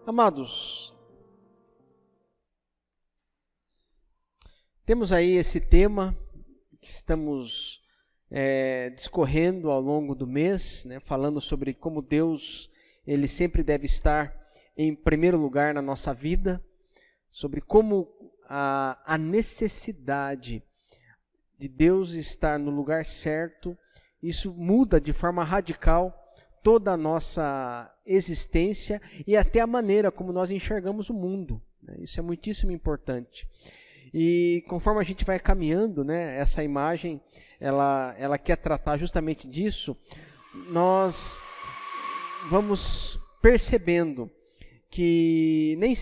Amados, temos aí esse tema que estamos discorrendo ao longo do mês, né, falando sobre como Deus ele sempre deve estar em primeiro lugar na nossa vida, sobre como a necessidade de Deus estar no lugar certo, isso muda de forma radical toda a nossa existência e até a maneira como nós enxergamos o mundo. Isso é muitíssimo importante. E conforme a gente vai caminhando, né, essa imagem, ela quer tratar justamente disso, nós vamos percebendo que nem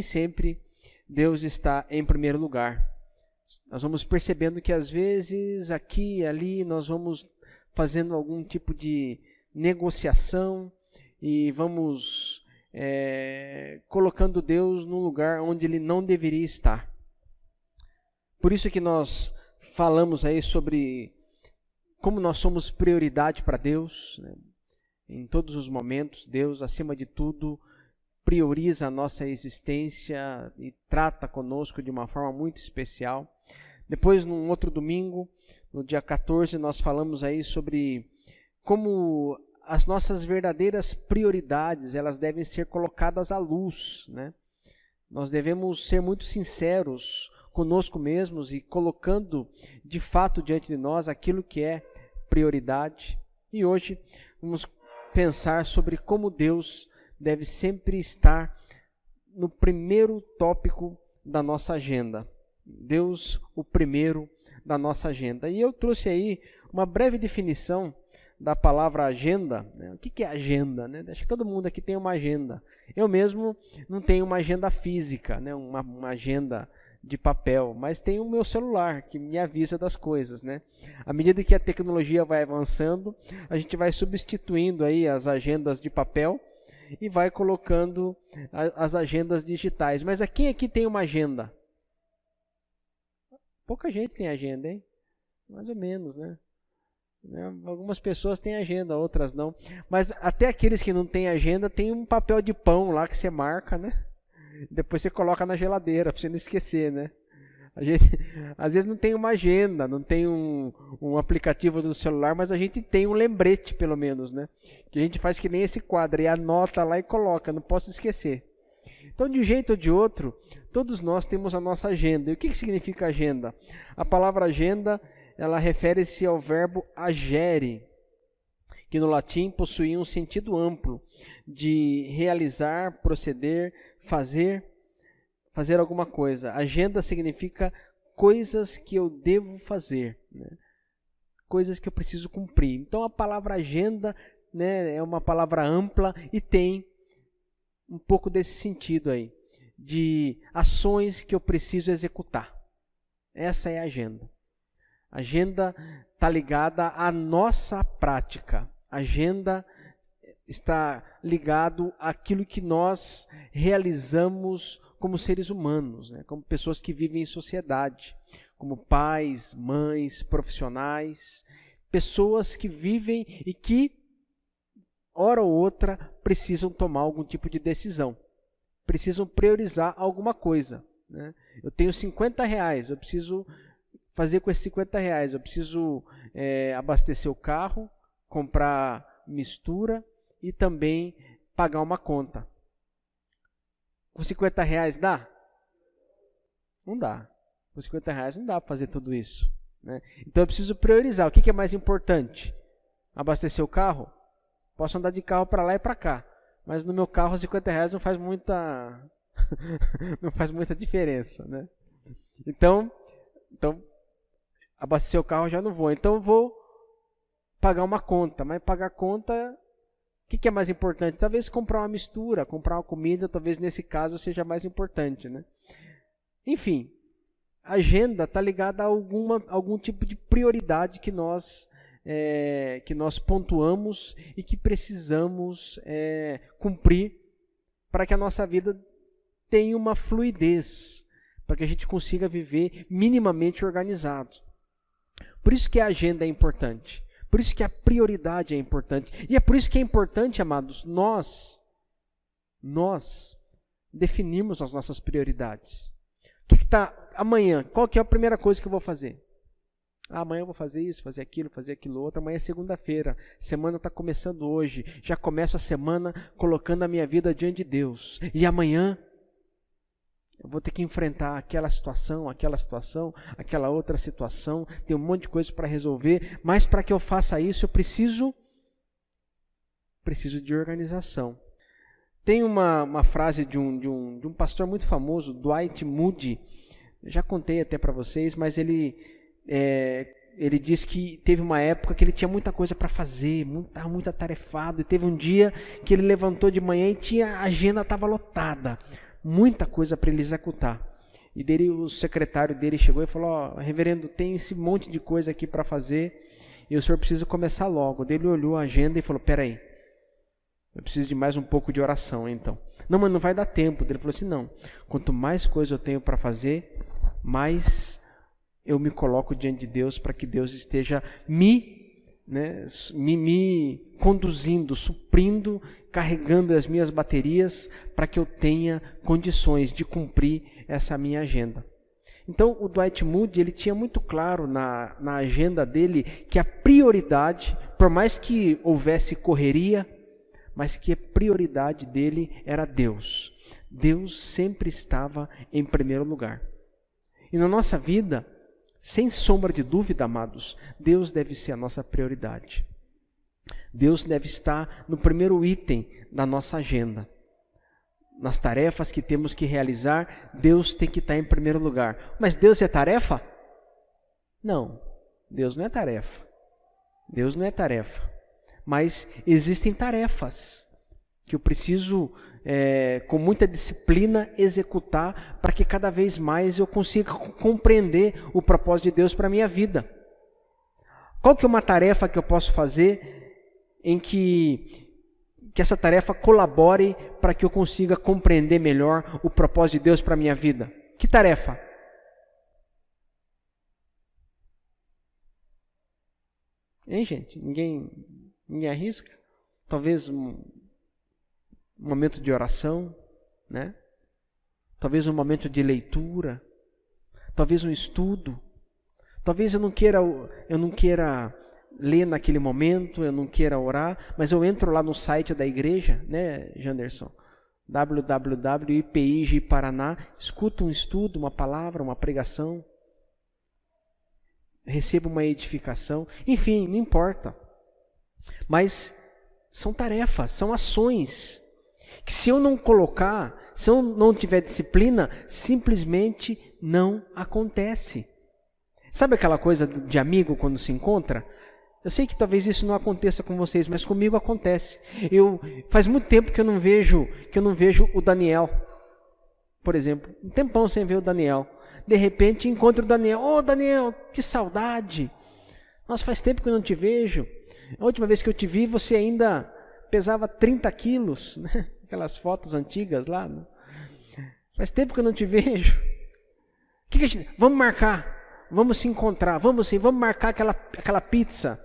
sempre Deus está em primeiro lugar. Nós vamos percebendo que às vezes aqui e ali nós vamos fazendo algum tipo de negociação e vamos colocando Deus num lugar onde Ele não deveria estar. Por isso que nós falamos aí sobre como nós somos prioridade para Deus, né? Em todos os momentos, Deus, acima de tudo, prioriza a nossa existência e trata conosco de uma forma muito especial. Depois, num outro domingo, no dia 14, nós falamos aí sobre como as nossas verdadeiras prioridades, elas devem ser colocadas à luz, né? Nós devemos ser muito sinceros conosco mesmos e colocando de fato diante de nós aquilo que é prioridade. E hoje vamos pensar sobre como Deus deve sempre estar no primeiro tópico da nossa agenda. Deus, o primeiro da nossa agenda. E eu trouxe aí uma breve definição da palavra agenda. Né? O que é agenda? Né? Acho que todo mundo aqui tem uma agenda. Eu mesmo não tenho uma agenda física, né? uma agenda de papel, mas tenho o meu celular que me avisa das coisas, né? À medida que a tecnologia vai avançando, a gente vai substituindo aí as agendas de papel e vai colocando as agendas digitais. Mas quem aqui tem uma agenda? Pouca gente tem agenda, hein? Mais ou menos, né? Algumas pessoas têm agenda, outras não. Mas até aqueles que não têm agenda, tem um papel de pão lá que você marca, né? Depois você coloca na geladeira, para você não esquecer, né? A gente, às vezes não tem uma agenda, não tem um aplicativo do celular, mas a gente tem um lembrete, pelo menos, né? Que a gente faz que nem esse quadro, e anota lá e coloca, não posso esquecer. Então, de um jeito ou de outro, todos nós temos a nossa agenda. E o que significa agenda? A palavra agenda, ela refere-se ao verbo agere, que no latim possuía um sentido amplo de realizar, proceder, fazer alguma coisa. Agenda significa coisas que eu devo fazer, né? Coisas que eu preciso cumprir. Então a palavra agenda, né, é uma palavra ampla e tem um pouco desse sentido aí, de ações que eu preciso executar. Essa é a agenda. A agenda está ligada à nossa prática. A agenda está ligado àquilo que nós realizamos como seres humanos, né? Como pessoas que vivem em sociedade, como pais, mães, profissionais, pessoas que vivem e que, hora ou outra, precisam tomar algum tipo de decisão, precisam priorizar alguma coisa, né? Eu tenho R$50, eu preciso fazer com esses R$50, eu preciso abastecer o carro, comprar mistura e também pagar uma conta. Com R$50 dá? Não dá. Com R$50 não dá para fazer tudo isso, né? Então eu preciso priorizar. O que é mais importante? Abastecer o carro? Posso andar de carro para lá e para cá, mas no meu carro R$50 não faz muita não faz muita diferença, né? Então abastecer o carro eu já não vou. Então eu vou pagar uma conta, mas pagar a conta, o que é mais importante? Talvez comprar uma mistura, comprar uma comida, talvez nesse caso seja mais importante, né? Enfim, a agenda está ligada a algum tipo de prioridade que nós pontuamos e que precisamos cumprir para que a nossa vida tenha uma fluidez, para que a gente consiga viver minimamente organizado. Por isso que a agenda é importante. Por isso que a prioridade é importante. E é por isso que é importante, amados, nós nós definimos as nossas prioridades. O que está amanhã? Qual que é a primeira coisa que eu vou fazer? Amanhã eu vou fazer isso, fazer aquilo outro. Amanhã é segunda-feira. A semana está começando hoje. Já começo a semana colocando a minha vida diante de Deus. E amanhã eu vou ter que enfrentar aquela situação, aquela outra situação. Tem um monte de coisa para resolver. Mas para que eu faça isso, eu preciso de organização. Tem uma frase de um pastor muito famoso, Dwight Moody. Eu já contei até para vocês, mas ele diz que teve uma época que ele tinha muita coisa para fazer, estava muito atarefado, e teve um dia que ele levantou de manhã e a agenda estava lotada, muita coisa para ele executar. E dele, o secretário dele chegou e falou: reverendo, tem esse monte de coisa aqui para fazer e o senhor precisa começar logo. Ele olhou a agenda e falou: peraí, eu preciso de mais um pouco de oração então. Não, mas não vai dar tempo. Ele falou assim: não, quanto mais coisa eu tenho para fazer, mais eu me coloco diante de Deus para que Deus esteja me conduzindo, suprindo, carregando as minhas baterias para que eu tenha condições de cumprir essa minha agenda. Então, o Dwight Moody, ele tinha muito claro na agenda dele que a prioridade, por mais que houvesse correria, mas que a prioridade dele era Deus. Deus sempre estava em primeiro lugar. E na nossa vida, sem sombra de dúvida, amados, Deus deve ser a nossa prioridade. Deus deve estar no primeiro item da nossa agenda. Nas tarefas que temos que realizar, Deus tem que estar em primeiro lugar. Mas Deus é tarefa? Não, Deus não é tarefa. Deus não é tarefa. Mas existem tarefas que eu preciso, com muita disciplina, executar para que cada vez mais eu consiga compreender o propósito de Deus para a minha vida. Qual que é uma tarefa que eu posso fazer em que essa tarefa colabore para que eu consiga compreender melhor o propósito de Deus para a minha vida? Que tarefa? Hein, gente? Ninguém arrisca? Talvez um momento de oração, né? Talvez um momento de leitura, talvez um estudo. Talvez eu não queira ler naquele momento, eu não queira orar, mas eu entro lá no site da igreja, né, Janderson? www.ipig Paraná, escuto um estudo, uma palavra, uma pregação, recebo uma edificação, enfim, não importa. Mas são tarefas, são ações, que se eu não colocar, se eu não tiver disciplina, simplesmente não acontece. Sabe aquela coisa de amigo quando se encontra? Eu sei que talvez isso não aconteça com vocês, mas comigo acontece. Faz muito tempo que eu não vejo o Daniel, por exemplo. Um tempão sem ver o Daniel. De repente encontro o Daniel. Ô, Daniel, que saudade. Nossa, faz tempo que eu não te vejo. A última vez que eu te vi, você ainda pesava 30 quilos, né? Aquelas fotos antigas lá. Né? Faz tempo que eu não te vejo. Vamos marcar, vamos se encontrar, vamos marcar aquela pizza,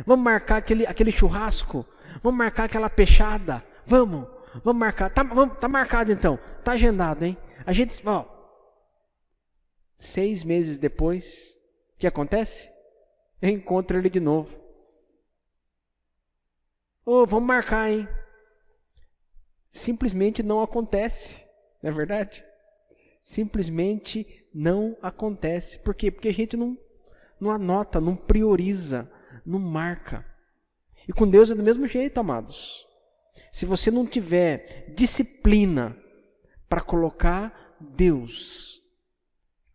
vamos marcar aquele churrasco, vamos marcar aquela peixada, vamos marcar. Tá marcado então, tá agendado, hein? A gente, 6 meses depois, o que acontece? Eu encontro ele de novo. Vamos marcar, hein? Simplesmente não acontece, não é verdade? Simplesmente não acontece. Por quê? Porque a gente não anota, não prioriza, não marca. E com Deus é do mesmo jeito, amados. Se você não tiver disciplina para colocar Deus,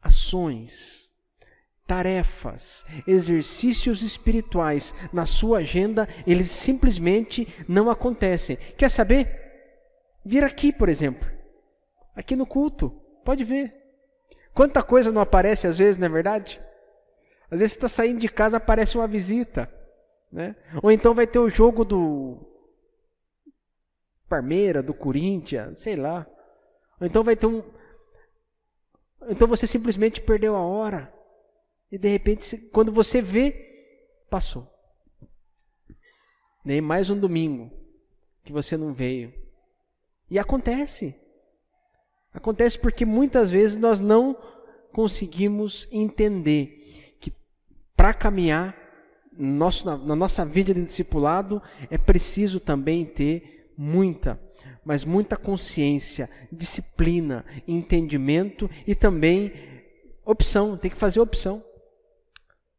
ações, tarefas, exercícios espirituais na sua agenda, eles simplesmente não acontecem. Quer saber? Vir aqui, por exemplo. Aqui no culto. Pode ver. Quanta coisa não aparece às vezes, não é verdade? Às vezes você está saindo de casa, aparece uma visita. Né? Ou então vai ter o jogo do Palmeiras, do Corinthians, sei lá. Ou então vai ter Então você simplesmente perdeu a hora. E de repente, quando você vê, passou. Nem mais um domingo que você não veio. E acontece. Acontece porque muitas vezes nós não conseguimos entender que para caminhar na nossa vida de discipulado é preciso também ter muita, mas muita consciência, disciplina, entendimento e também opção. Tem que fazer opção.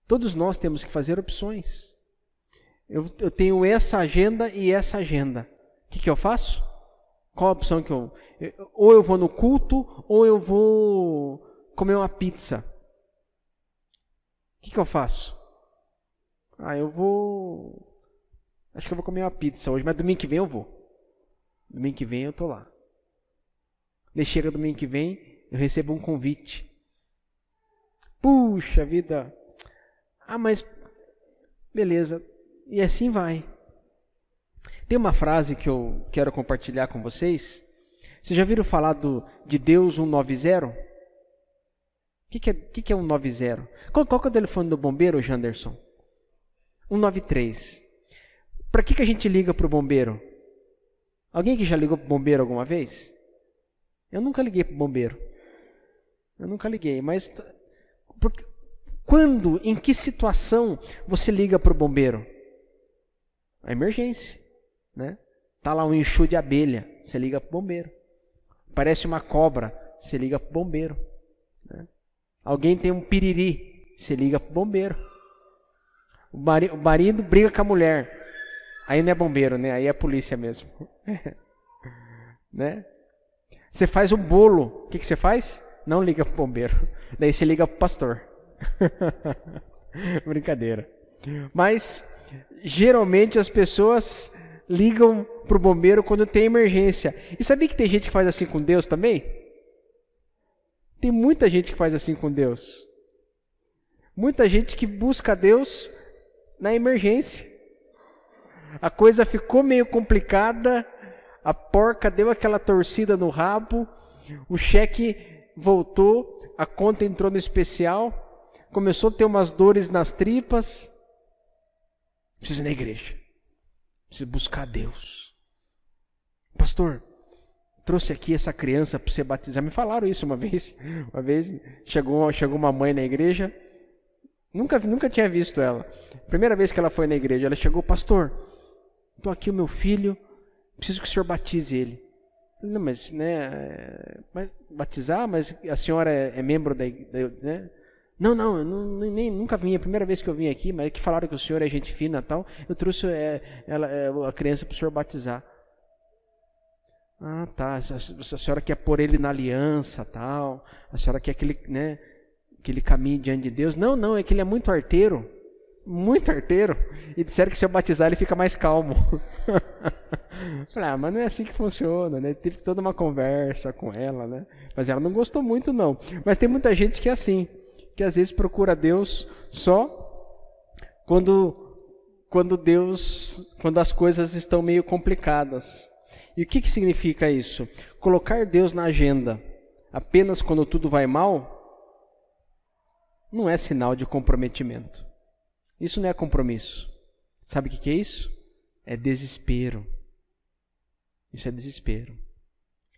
Todos nós temos que fazer opções. Eu tenho essa agenda e essa agenda. O que eu faço? Qual a opção que ou eu vou no culto, ou eu vou comer uma pizza. O que eu faço? Acho que eu vou comer uma pizza hoje, mas domingo que vem eu vou. Domingo que vem eu tô lá. Daí chega domingo que vem, eu recebo um convite. Puxa vida! Mas beleza. E assim vai. Tem uma frase que eu quero compartilhar com vocês. Vocês já viram falar de Deus 190? O que é 190? Qual que é o telefone do bombeiro, Janderson? 193. Para que a gente liga para o bombeiro? Alguém que já ligou para o bombeiro alguma vez? Eu nunca liguei para o bombeiro. Eu nunca liguei, mas... Quando, em que situação você liga para o bombeiro? A emergência, né? Tá lá um enxu de abelha, você liga para o bombeiro. Parece uma cobra, você liga para o bombeiro. Né? Alguém tem um piriri, você liga para o bombeiro. O marido briga com a mulher, aí não é bombeiro, né? Aí é polícia mesmo. Né? Você faz um bolo, o que você faz? Não liga para o bombeiro, daí você liga para o pastor. Brincadeira. Mas geralmente as pessoas ligam para o bombeiro quando tem emergência. E sabia que tem gente que faz assim com Deus também? Tem muita gente que faz assim com Deus. Muita gente que busca Deus na emergência. A coisa ficou meio complicada, a porca deu aquela torcida no rabo, o cheque voltou, a conta entrou no especial, começou a ter umas dores nas tripas. Precisa ir na igreja. Precisa buscar Deus. Pastor, trouxe aqui essa criança para você batizar. Me falaram isso uma vez. Uma vez chegou uma mãe na igreja. Nunca tinha visto ela. Primeira vez que ela foi na igreja, ela chegou, pastor, estou aqui o meu filho, preciso que o senhor batize ele. Não, mas, né, batizar? Mas a senhora é membro da igreja, né? Não, nunca vim, é a primeira vez que eu vim aqui, mas é que falaram que o senhor é gente fina e tal, eu trouxe a criança para o senhor batizar. Ah, tá, a senhora quer pôr ele na aliança tal, a senhora quer que ele caminhe diante de Deus. Não, é que ele é muito arteiro, e disseram que se eu batizar ele fica mais calmo. Falei, mas não é assim que funciona, né? Tive toda uma conversa com ela, né? Mas ela não gostou muito não. Mas tem muita gente que é assim, que às vezes procura Deus só quando as coisas estão meio complicadas. E o que significa isso? Colocar Deus na agenda apenas quando tudo vai mal não é sinal de comprometimento. Isso não é compromisso. Sabe o que é isso? É desespero. Isso é desespero.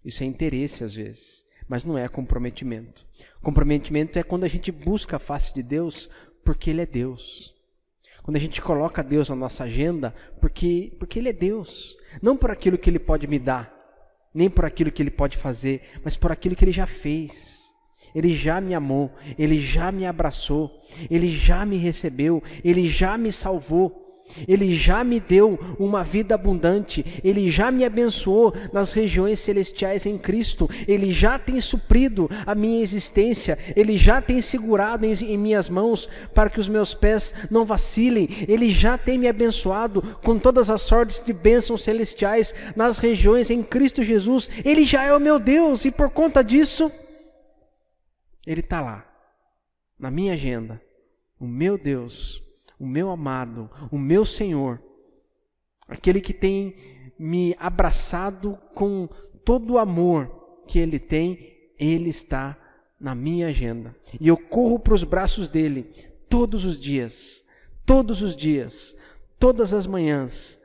Isso é interesse às vezes, mas não é comprometimento. Comprometimento é quando a gente busca a face de Deus porque Ele é Deus. Quando a gente coloca Deus na nossa agenda porque Ele é Deus. Não por aquilo que Ele pode me dar, nem por aquilo que Ele pode fazer, mas por aquilo que Ele já fez. Ele já me amou, Ele já me abraçou, Ele já me recebeu, Ele já me salvou. Ele já me deu uma vida abundante, Ele já me abençoou nas regiões celestiais em Cristo, Ele já tem suprido a minha existência, Ele já tem segurado em minhas mãos para que os meus pés não vacilem, Ele já tem me abençoado com todas as sortes de bênçãos celestiais nas regiões em Cristo Jesus. Ele já é o meu Deus e por conta disso, Ele está lá, na minha agenda, o meu Deus, o meu amado, o meu Senhor, aquele que tem me abraçado com todo o amor que Ele tem, Ele está na minha agenda. E eu corro para os braços dEle todos os dias, todas as manhãs,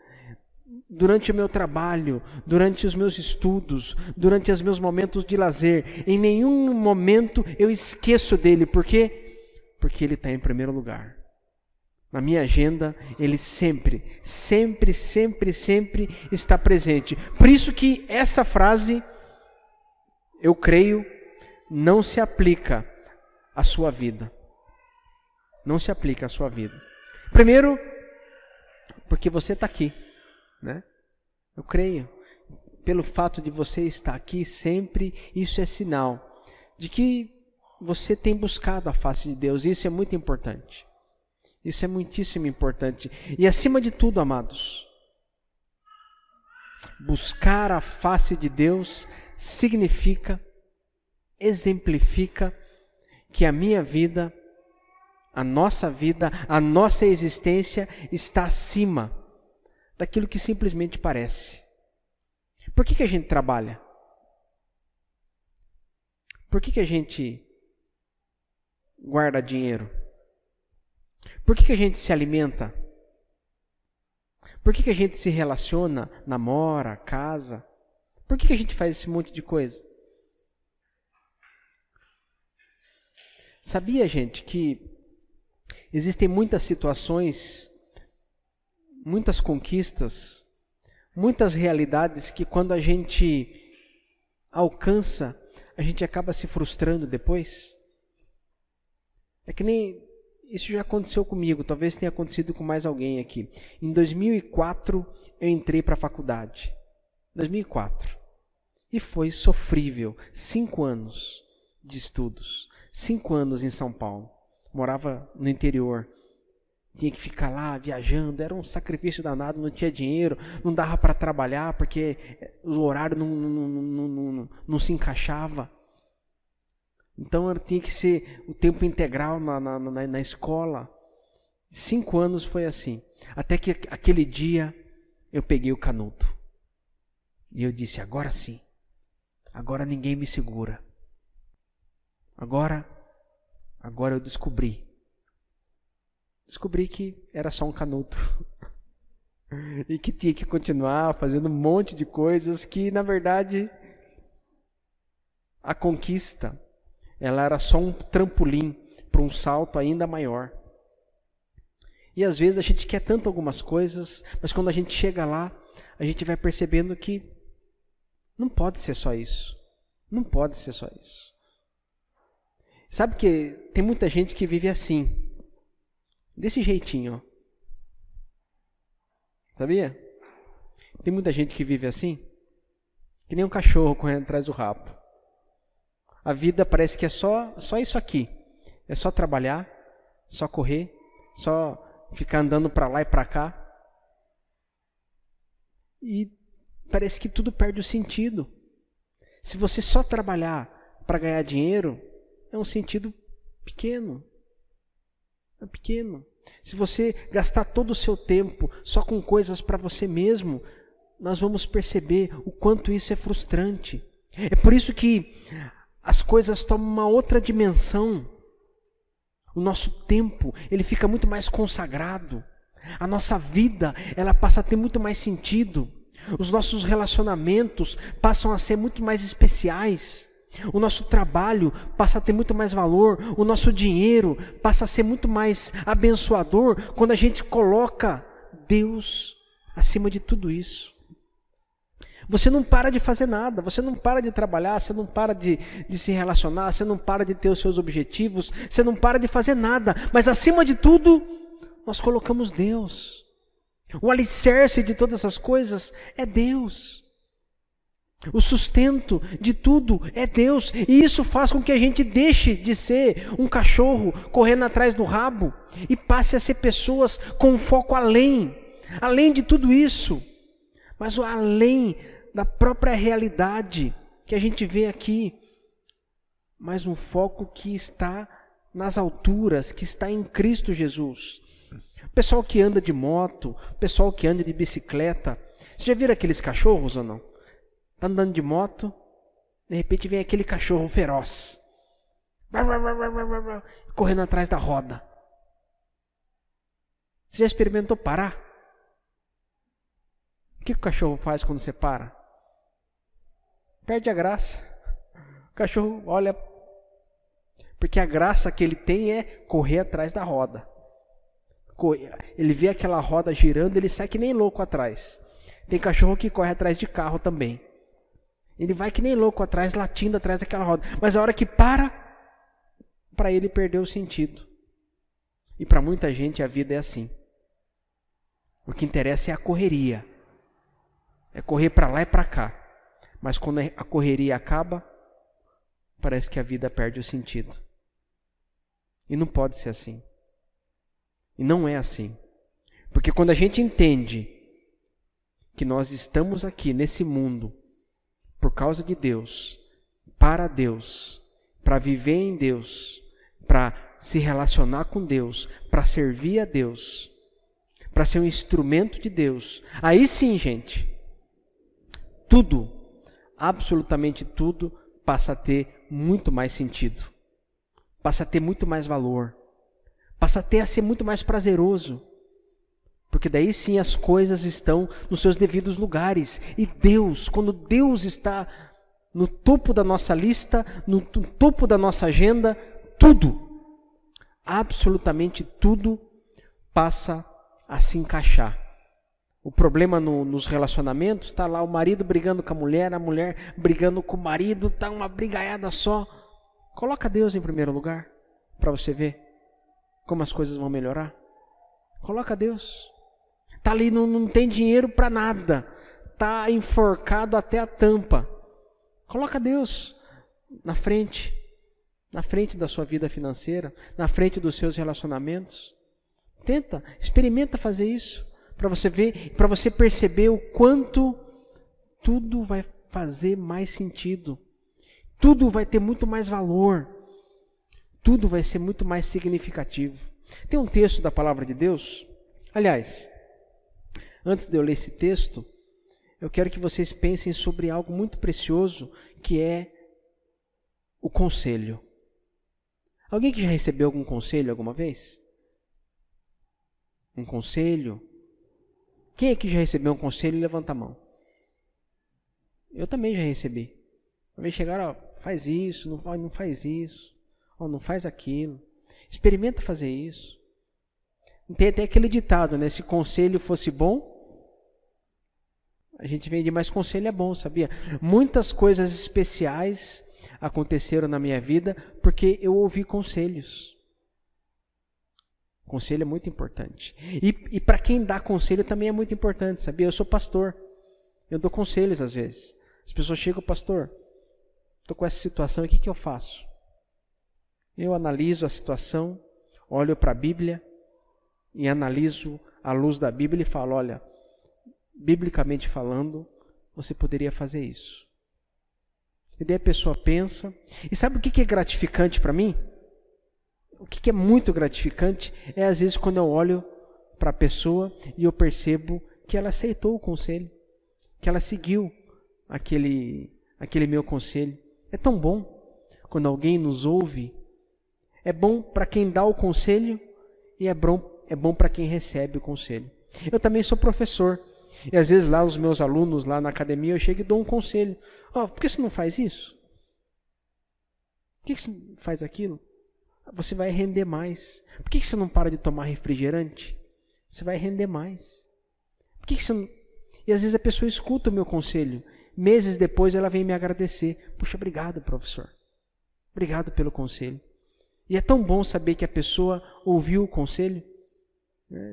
durante o meu trabalho, durante os meus estudos, durante os meus momentos de lazer. Em nenhum momento eu esqueço dele. Por quê? Porque ele está em primeiro lugar. Na minha agenda, ele sempre está presente. Por isso que essa frase, eu creio, não se aplica à sua vida. Não se aplica à sua vida. Primeiro, porque você está aqui, né? Eu creio. Pelo fato de você estar aqui sempre, isso é sinal de que você tem buscado a face de Deus. E isso é muito importante. Isso é muitíssimo importante. E acima de tudo, amados, buscar a face de Deus significa, exemplifica que a minha vida, a nossa existência está acima daquilo que simplesmente parece. Por que a gente trabalha? Por que a gente guarda dinheiro? Por que a gente se alimenta? Por que a gente se relaciona, namora, casa? Por que a gente faz esse monte de coisa? Sabia, gente, que existem muitas situações, muitas conquistas, muitas realidades que quando a gente alcança, a gente acaba se frustrando depois? É que nem... Isso já aconteceu comigo, talvez tenha acontecido com mais alguém aqui. Em 2004, eu entrei para a faculdade. 2004. E foi sofrível. 5 anos de estudos. 5 anos em São Paulo. Morava no interior. Tinha que ficar lá viajando. Era um sacrifício danado, não tinha dinheiro. Não dava para trabalhar porque o horário não se encaixava. Então tinha que ser o tempo integral na escola. 5 anos foi assim. Até que aquele dia eu peguei o canudo. E eu disse, agora sim. Agora ninguém me segura. Agora eu descobri. Descobri que era só um canudo. E que tinha que continuar fazendo um monte de coisas que, na verdade, a conquista... ela era só um trampolim para um salto ainda maior. E às vezes a gente quer tanto algumas coisas, mas quando a gente chega lá, a gente vai percebendo que não pode ser só isso. Não pode ser só isso. Sabe que tem muita gente que vive assim, desse jeitinho, ó. Sabia? Tem muita gente que vive assim, que nem um cachorro correndo atrás do rabo. A vida parece que é só isso aqui. É só trabalhar, só correr, só ficar andando para lá e para cá. E parece que tudo perde o sentido. Se você só trabalhar para ganhar dinheiro, é um sentido pequeno. É pequeno. Se você gastar todo o seu tempo só com coisas para você mesmo, nós vamos perceber o quanto isso é frustrante. É por isso que as coisas tomam uma outra dimensão. O nosso tempo, ele fica muito mais consagrado. A nossa vida, ela passa a ter muito mais sentido. Os nossos relacionamentos passam a ser muito mais especiais. O nosso trabalho passa a ter muito mais valor. O nosso dinheiro passa a ser muito mais abençoador quando a gente coloca Deus acima de tudo isso. Você não para de fazer nada, você não para de trabalhar, você não para de se relacionar, você não para de ter os seus objetivos, você não para de fazer nada, mas acima de tudo, nós colocamos Deus. O alicerce de todas essas coisas é Deus. O sustento de tudo é Deus, e isso faz com que a gente deixe de ser um cachorro correndo atrás do rabo e passe a ser pessoas com um foco além de tudo isso, mas o além da própria realidade que a gente vê aqui, mas um foco que está nas alturas, que está em Cristo Jesus. O pessoal que anda de moto, o pessoal que anda de bicicleta, você já viram aqueles cachorros ou não? Está andando de moto, de repente vem aquele cachorro feroz, correndo atrás da roda. Você já experimentou parar? que o cachorro faz quando você para? Perde a graça. O cachorro olha, porque a graça que ele tem é correr atrás da roda. Ele vê aquela roda girando, ele sai que nem louco atrás. Tem cachorro que corre atrás de carro também. Ele vai que nem louco atrás, latindo atrás daquela roda. Mas a hora que para ele perdeu o sentido. E para muita gente a vida é assim. O que interessa é a correria. É correr para lá e para cá. Mas quando a correria acaba, parece que a vida perde o sentido. E não pode ser assim. E não é assim. Porque quando a gente entende que nós estamos aqui nesse mundo por causa de Deus, para Deus, para viver em Deus, para se relacionar com Deus, para servir a Deus, para ser um instrumento de Deus, aí sim, gente, tudo, absolutamente tudo, passa a ter muito mais sentido, passa a ter muito mais valor, passa até a ser muito mais prazeroso, porque daí sim as coisas estão nos seus devidos lugares. E Deus, quando Deus está no topo da nossa lista, no topo da nossa agenda, tudo, absolutamente tudo, passa a se encaixar. O problema nos relacionamentos, está lá o marido brigando com a mulher brigando com o marido, está uma brigaiada só. Coloca Deus em primeiro lugar, para você ver como as coisas vão melhorar. Coloca Deus. Está ali, não tem dinheiro para nada. Está enforcado até a tampa. Coloca Deus na frente da sua vida financeira, na frente dos seus relacionamentos. Experimenta fazer isso, para você ver, para você perceber o quanto tudo vai fazer mais sentido. Tudo vai ter muito mais valor. Tudo vai ser muito mais significativo. Tem um texto da palavra de Deus. Aliás, antes de eu ler esse texto, eu quero que vocês pensem sobre algo muito precioso, que é o conselho. Alguém que já recebeu algum conselho alguma vez? Um conselho? Quem aqui já recebeu um conselho? Levanta a mão. Eu também já recebi. Uma vez chegaram, faz isso, não faz isso. Não faz aquilo. Experimenta fazer isso. Tem até aquele ditado, né? Se conselho fosse bom, a gente vende, mas conselho é bom, sabia? Muitas coisas especiais aconteceram na minha vida porque eu ouvi conselhos. Conselho é muito importante. E para quem dá conselho também é muito importante, sabia? Eu sou pastor. Eu dou conselhos às vezes. As pessoas chegam, pastor, estou com essa situação, o que eu faço? Eu analiso a situação, olho para a Bíblia e analiso à luz da Bíblia e falo, olha, biblicamente falando, você poderia fazer isso. E daí a pessoa pensa. E sabe o que é gratificante para mim? O que é muito gratificante é às vezes quando eu olho para a pessoa e eu percebo que ela aceitou o conselho, que ela seguiu aquele meu conselho. É tão bom quando alguém nos ouve. É bom para quem dá o conselho e é bom para quem recebe o conselho. Eu também sou professor. E às vezes lá os meus alunos, lá na academia, eu chego e dou um conselho. Por que você não faz isso? Por que você não faz aquilo? Você vai render mais. Por que você não para de tomar refrigerante? Você vai render mais. Por que você não... E às vezes a pessoa escuta o meu conselho. Meses depois ela vem me agradecer. Puxa, obrigado, professor. Obrigado pelo conselho. E é tão bom saber que a pessoa ouviu o conselho.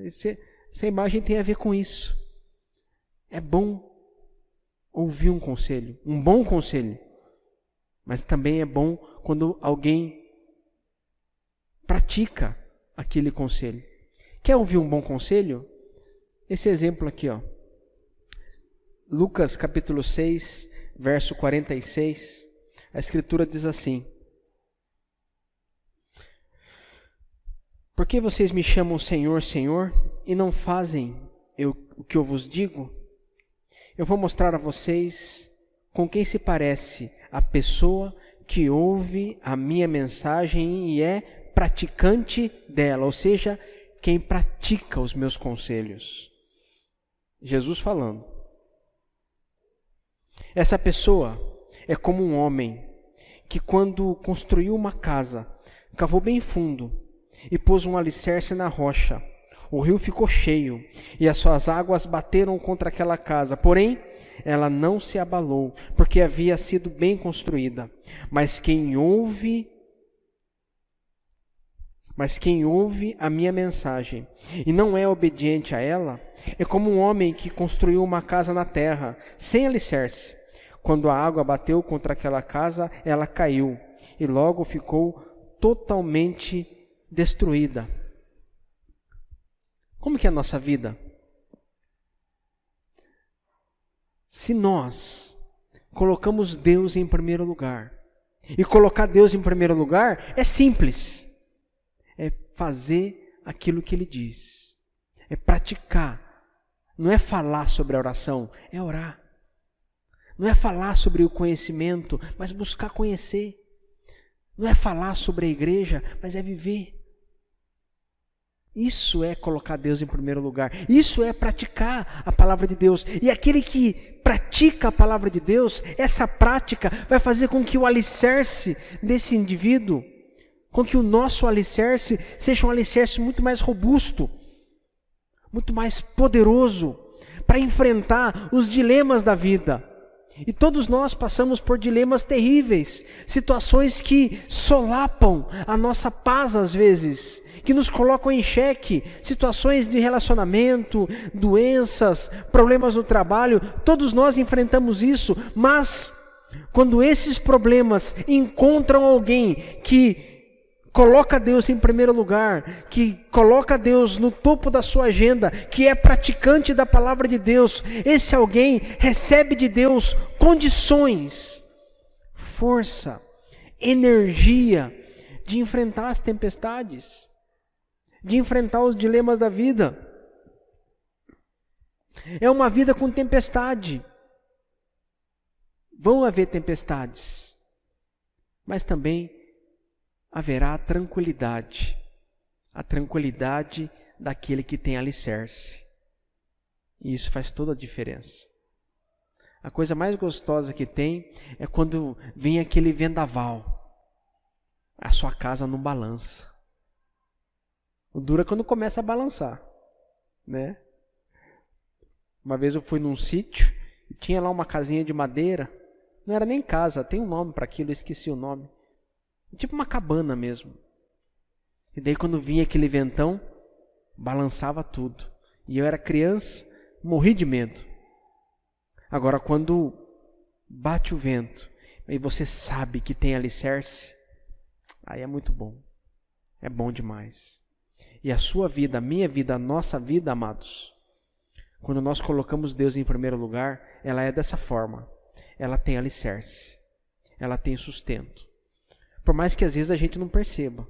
Essa imagem tem a ver com isso. É bom ouvir um conselho, um bom conselho. Mas também é bom quando alguém pratica aquele conselho. Quer ouvir um bom conselho? Esse exemplo aqui, ó. Lucas capítulo 6, verso 46. A Escritura diz assim: Por que vocês me chamam Senhor, Senhor, e não fazem o que eu vos digo? Eu vou mostrar a vocês com quem se parece a pessoa que ouve a minha mensagem e é praticante dela, ou seja, quem pratica os meus conselhos. Jesus falando. Essa pessoa é como um homem que, quando construiu uma casa, cavou bem fundo e pôs um alicerce na rocha. O rio ficou cheio e as suas águas bateram contra aquela casa. Porém, ela não se abalou, porque havia sido bem construída. Mas quem ouve a minha mensagem e não é obediente a ela, é como um homem que construiu uma casa na terra, sem alicerce. Quando a água bateu contra aquela casa, ela caiu e logo ficou totalmente destruída. Como que é a nossa vida? Se nós colocamos Deus em primeiro lugar, e colocar Deus em primeiro lugar é simples, é fazer aquilo que Ele diz, é praticar, não é falar sobre a oração, é orar, não é falar sobre o conhecimento, mas buscar conhecer, não é falar sobre a igreja, mas é viver. Isso é colocar Deus em primeiro lugar. Isso é praticar a palavra de Deus. E aquele que pratica a palavra de Deus, essa prática vai fazer com que o alicerce desse indivíduo, com que o nosso alicerce seja um alicerce muito mais robusto, muito mais poderoso, para enfrentar os dilemas da vida. E todos nós passamos por dilemas terríveis, situações que solapam a nossa paz às vezes, que nos colocam em xeque, situações de relacionamento, doenças, problemas no trabalho. Todos nós enfrentamos isso, mas quando esses problemas encontram alguém que coloca Deus em primeiro lugar, que coloca Deus no topo da sua agenda, que é praticante da palavra de Deus, esse alguém recebe de Deus condições, força, energia de enfrentar as tempestades, de enfrentar os dilemas da vida. É uma vida com tempestade. Vão haver tempestades, mas também haverá a tranquilidade daquele que tem alicerce. E isso faz toda a diferença. A coisa mais gostosa que tem é quando vem aquele vendaval, a sua casa não balança. O duro é quando começa a balançar, né? Uma vez eu fui num sítio e tinha lá uma casinha de madeira. Não era nem casa, tem um nome para aquilo, eu esqueci o nome. Tipo uma cabana mesmo. E daí quando vinha aquele ventão, balançava tudo. E eu era criança, morri de medo. Agora quando bate o vento e você sabe que tem alicerce, aí é muito bom. É bom demais. E a sua vida, a minha vida, a nossa vida, amados, quando nós colocamos Deus em primeiro lugar, ela é dessa forma. Ela tem alicerce. Ela tem sustento. Por mais que às vezes a gente não perceba.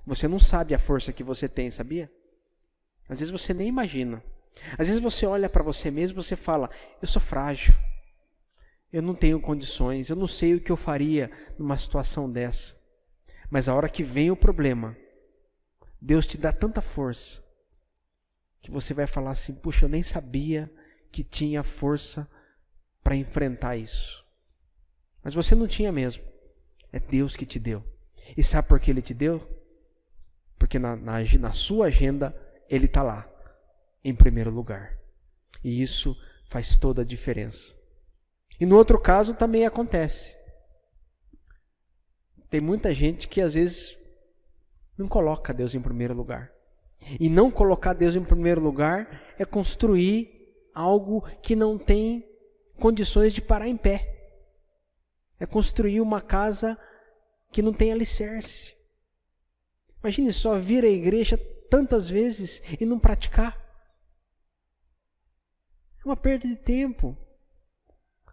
Você não sabe a força que você tem, sabia? Às vezes você nem imagina. Às vezes você olha para você mesmo e você fala, eu sou frágil. Eu não tenho condições. Eu não sei o que eu faria numa situação dessa. Mas a hora que vem o problema, Deus te dá tanta força que você vai falar assim, puxa, eu nem sabia que tinha força para enfrentar isso. Mas você não tinha mesmo. É Deus que te deu. E sabe por que Ele te deu? Porque na sua agenda Ele está lá, em primeiro lugar. E isso faz toda a diferença. E no outro caso também acontece. Tem muita gente que às vezes não coloca Deus em primeiro lugar. E não colocar Deus em primeiro lugar é construir algo que não tem condições de parar em pé. É construir uma casa que não tem alicerce. Imagine só vir à igreja tantas vezes e não praticar. É uma perda de tempo.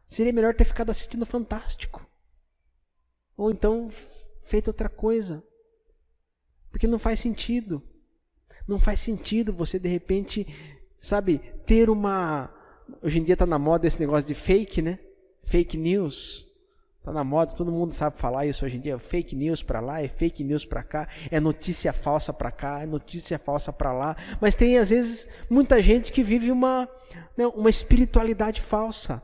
Seria melhor ter ficado assistindo Fantástico. Ou então feito outra coisa. Porque não faz sentido. Não faz sentido você de repente, sabe, ter uma... Hoje em dia está na moda esse negócio de fake, né? Fake news. Está na moda, todo mundo sabe falar isso hoje em dia. Fake news para lá, é fake news para cá, é notícia falsa para cá, é notícia falsa para lá. Mas tem às vezes muita gente que vive uma espiritualidade falsa.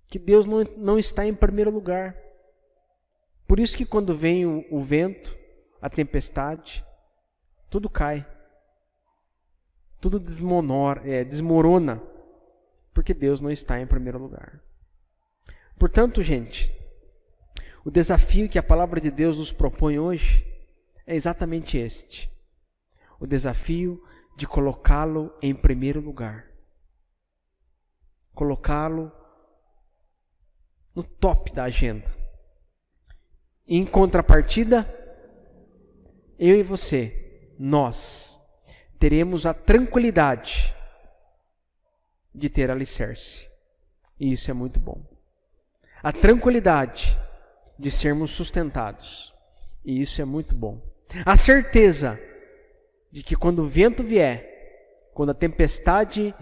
que Deus não está em primeiro lugar. Por isso que quando vem o vento, a tempestade, tudo cai. Tudo desmorona, porque Deus não está em primeiro lugar. Portanto, gente, o desafio que a palavra de Deus nos propõe hoje é exatamente este. O desafio de colocá-lo em primeiro lugar. Colocá-lo no top da agenda. Em contrapartida, eu e você, nós, teremos a tranquilidade de ter alicerce. E isso é muito bom. A tranquilidade de sermos sustentados. E isso é muito bom. A certeza de que quando o vento vier, quando a tempestade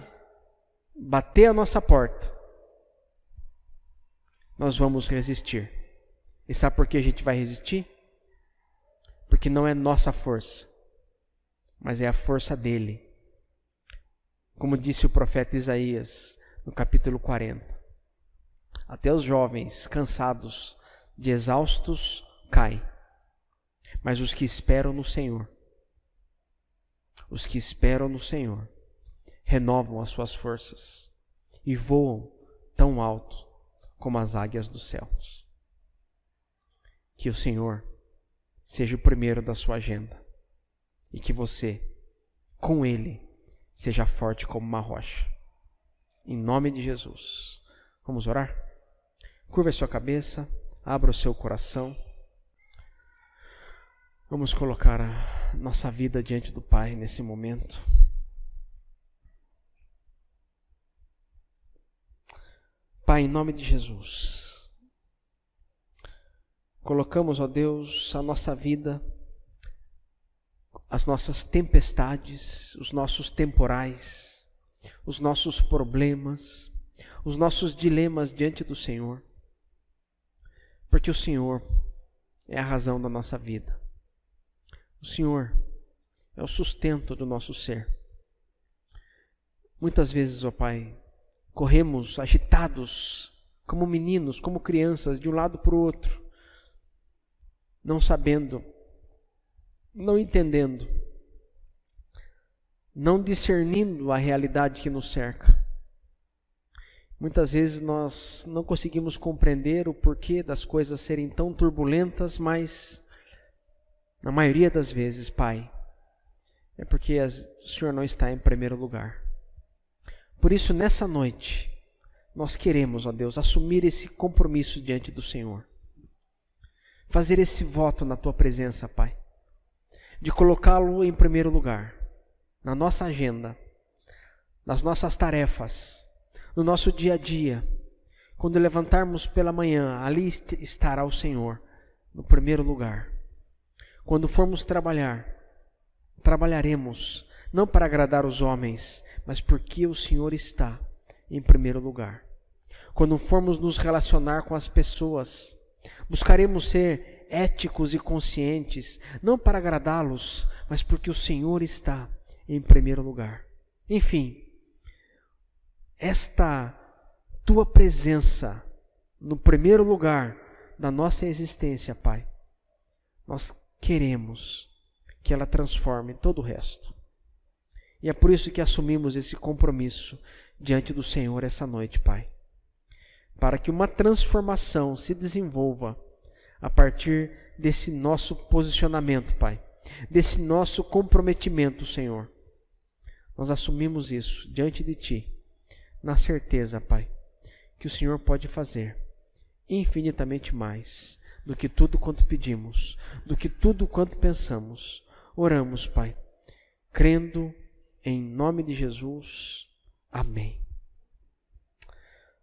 bater a nossa porta, nós vamos resistir. E sabe por que a gente vai resistir? Porque não é nossa força, mas é a força dele. Como disse o profeta Isaías no capítulo 40. Até os jovens, cansados de exaustos, caem. Mas os que esperam no Senhor, renovam as suas forças e voam tão alto como as águias dos céus. Que o Senhor seja o primeiro da sua agenda e que você, com Ele, seja forte como uma rocha. Em nome de Jesus. Vamos orar? Curva a sua cabeça, abra o seu coração. Vamos colocar a nossa vida diante do Pai nesse momento. Pai, em nome de Jesus, colocamos, ó Deus, a nossa vida, as nossas tempestades, os nossos temporais, os nossos problemas, os nossos dilemas diante do Senhor, porque o Senhor é a razão da nossa vida. O Senhor é o sustento do nosso ser. Muitas vezes, ó Pai, corremos agitados, como meninos, como crianças, de um lado para o outro, não sabendo, não entendendo, não discernindo a realidade que nos cerca. Muitas vezes nós não conseguimos compreender o porquê das coisas serem tão turbulentas, mas na maioria das vezes, Pai, é porque o Senhor não está em primeiro lugar. Por isso, nessa noite, nós queremos, ó Deus, assumir esse compromisso diante do Senhor. Fazer esse voto na Tua presença, Pai. De colocá-lo em primeiro lugar, na nossa agenda, nas nossas tarefas, no nosso dia a dia. Quando levantarmos pela manhã, ali estará o Senhor, no primeiro lugar. Quando formos trabalhar, trabalharemos, não para agradar os homens, mas porque o Senhor está em primeiro lugar. Quando formos nos relacionar com as pessoas, buscaremos ser éticos e conscientes, não para agradá-los, mas porque o Senhor está em primeiro lugar. Enfim, esta Tua presença no primeiro lugar da nossa existência, Pai, nós queremos que ela transforme todo o resto. E é por isso que assumimos esse compromisso diante do Senhor essa noite, Pai. Para que uma transformação se desenvolva a partir desse nosso posicionamento, Pai. Desse nosso comprometimento, Senhor. Nós assumimos isso diante de Ti, na certeza, Pai, que o Senhor pode fazer infinitamente mais do que tudo quanto pedimos, do que tudo quanto pensamos. Oramos, Pai, crendo em nome de Jesus. Amém.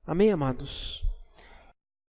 Amém, amados.